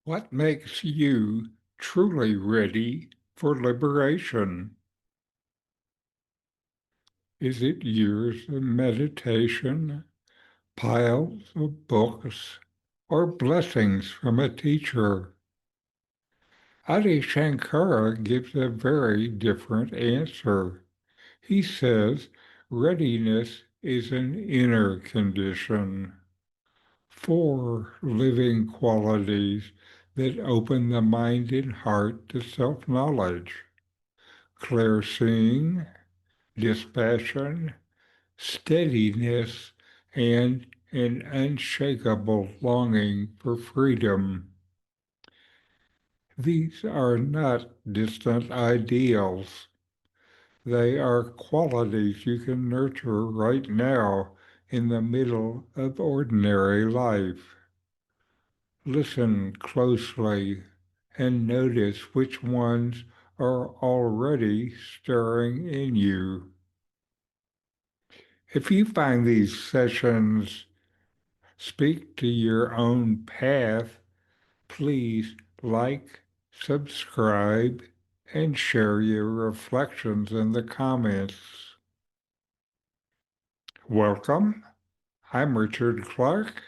What makes you truly ready for liberation? Is it years of meditation, piles of books, or blessings from a teacher? Adi Shankara gives a very different answer. He says readiness is an inner condition. Four living qualities that open the mind and heart to self-knowledge: clear seeing, dispassion, steadiness, and an unshakable longing for freedom. These are not distant ideals. They are qualities you can nurture right now in the middle of ordinary life. Listen closely and notice which ones are already stirring in you. If you find these sessions speak to your own path, please like, subscribe, and share your reflections in the comments. Welcome. I'm Richard Clarke.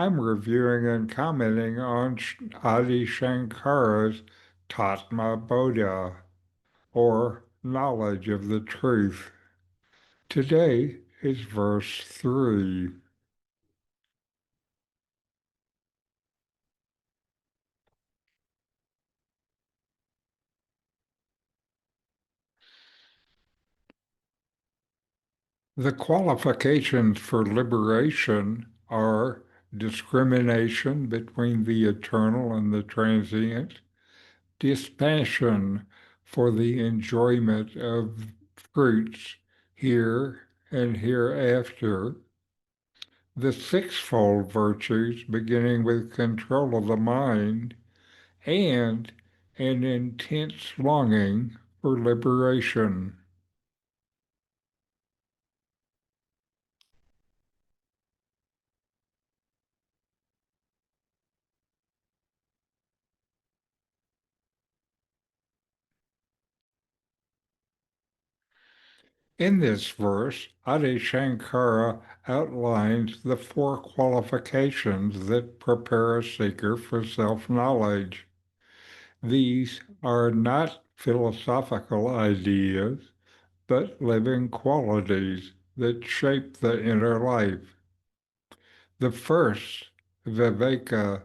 I'm reviewing and commenting on Adi Shankara's Tattva Bodha, or knowledge of the truth. Today is verse 3. The qualifications for liberation are discrimination between the eternal and the transient, dispassion for the enjoyment of fruits here and hereafter, the sixfold virtues beginning with control of the mind, and an intense longing for liberation. In this verse, Adi Shankara outlines the four qualifications that prepare a seeker for self-knowledge. These are not philosophical ideas, but living qualities that shape the inner life. The first, viveka,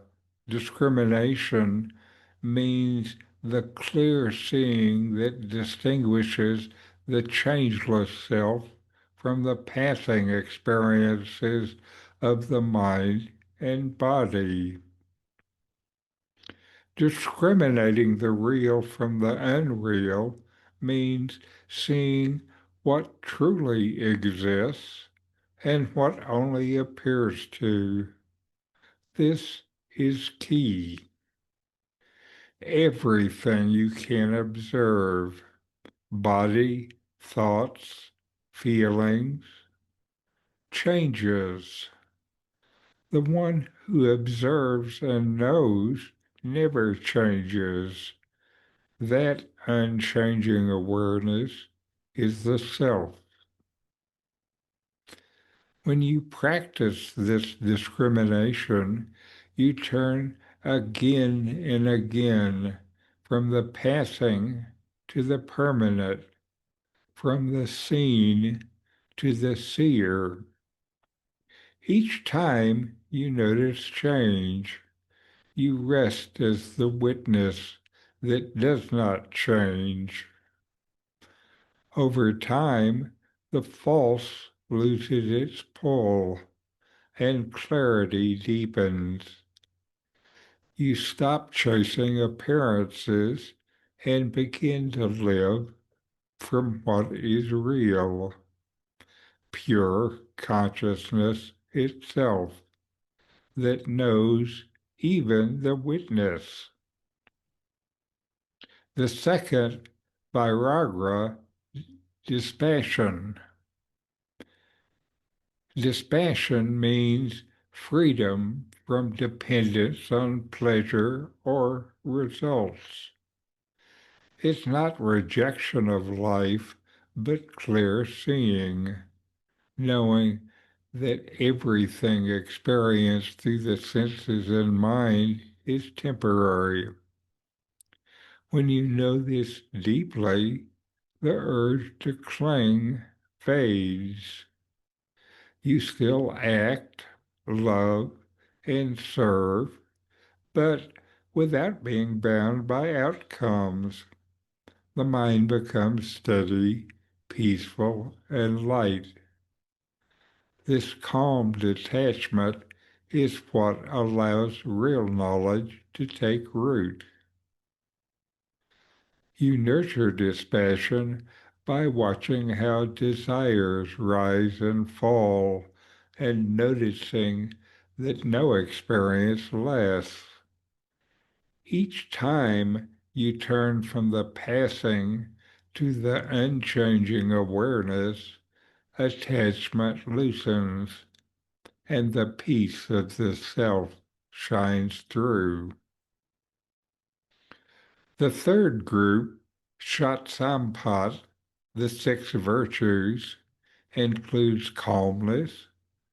discrimination, means the clear seeing that distinguishes the changeless self from the passing experiences of the mind and body. Discriminating the real from the unreal means seeing what truly exists and what only appears to. This is key. Everything you can observe, body, thoughts, feelings, changes. The one who observes and knows never changes. That unchanging awareness is the self. When you practice this discrimination, you turn again and again from the passing to the permanent, from the seen to the seer. Each time you notice change, you rest as the witness that does not change. Over time, the false loses its pull and clarity deepens. You stop chasing appearances and begin to live from what is real, pure consciousness itself that knows even the witness. The second, vairagya, dispassion. Dispassion means freedom from dependence on pleasure or results. It's not rejection of life, but clear seeing, knowing that everything experienced through the senses and mind is temporary. When you know this deeply, the urge to cling fades. You still act, love, and serve, but without being bound by outcomes. The mind becomes steady, peaceful, and light. This calm detachment is what allows real knowledge to take root. You nurture dispassion by watching how desires rise and fall and noticing that no experience lasts. Each time you turn from the passing to the unchanging awareness, attachment loosens and the peace of the self shines through. The third group, Shat-Sampat, the six virtues, includes calmness,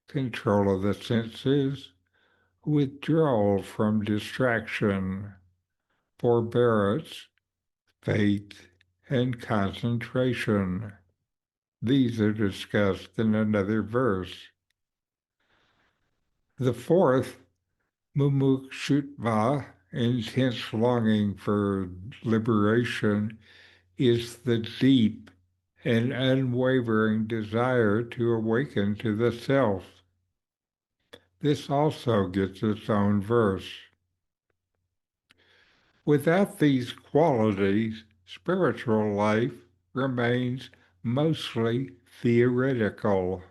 control of the senses, withdrawal from distraction, forbearance, faith, and concentration. These are discussed in another verse. The fourth, Mumukshutva, intense longing for liberation, is the deep and unwavering desire to awaken to the self. This also gets its own verse. Without these qualities, spiritual life remains mostly theoretical.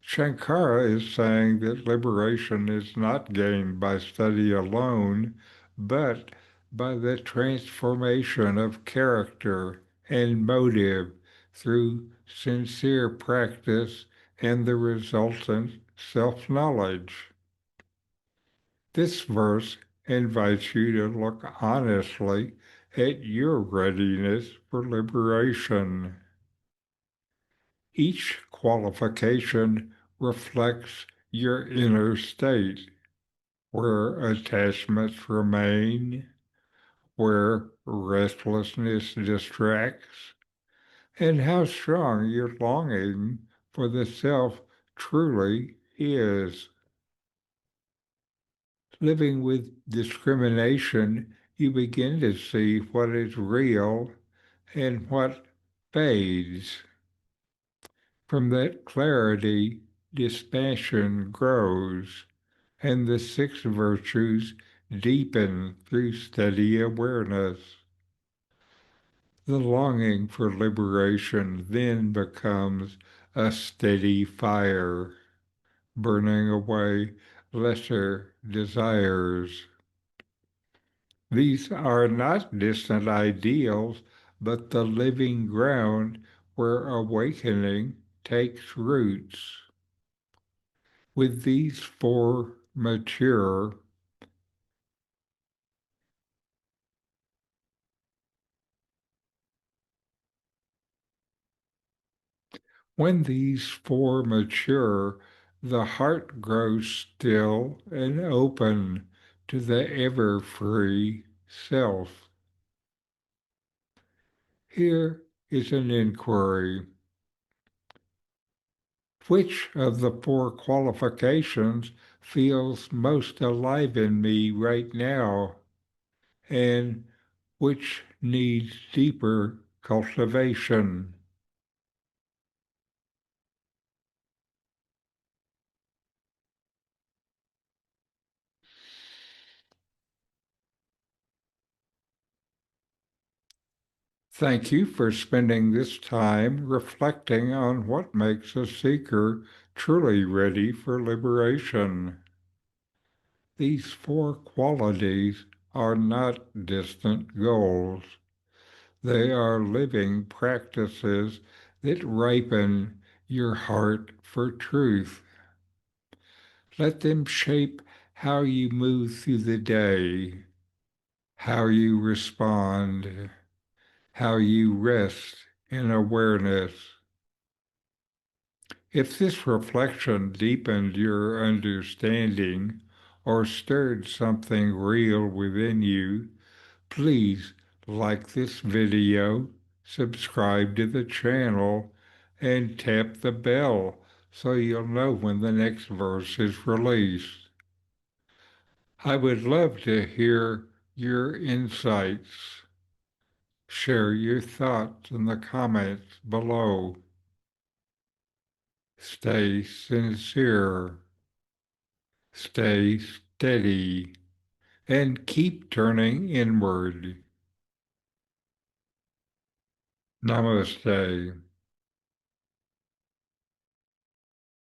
Sankara is saying that liberation is not gained by study alone, but by the transformation of character and motive through sincere practice and the resultant self-knowledge. This verse invites you to look honestly at your readiness for liberation. Each qualification reflects your inner state, where attachments remain, where restlessness distracts, and how strong your longing for the self truly is. Living with discrimination, you begin to see what is real and what fades. From that clarity, dispassion grows, and the six virtues deepen through steady awareness. The longing for liberation then becomes a steady fire, burning away lesser desires. These are not distant ideals, but the living ground where awakening takes roots. With these four mature, when these four mature, the heart grows still and open to the ever-free self. Here is an inquiry. Which of the four qualifications feels most alive in me right now, and which needs deeper cultivation? Thank you for spending this time reflecting on what makes a seeker truly ready for liberation. These four qualities are not distant goals. They are living practices that ripen your heart for truth. Let them shape how you move through the day, how you respond, how you rest in awareness. If this reflection deepened your understanding or stirred something real within you, please like this video, subscribe to the channel, and tap the bell so you'll know when the next verse is released. I would love to hear your insights. Share your thoughts in the comments below. Stay sincere, stay steady, and keep turning inward. Namaste.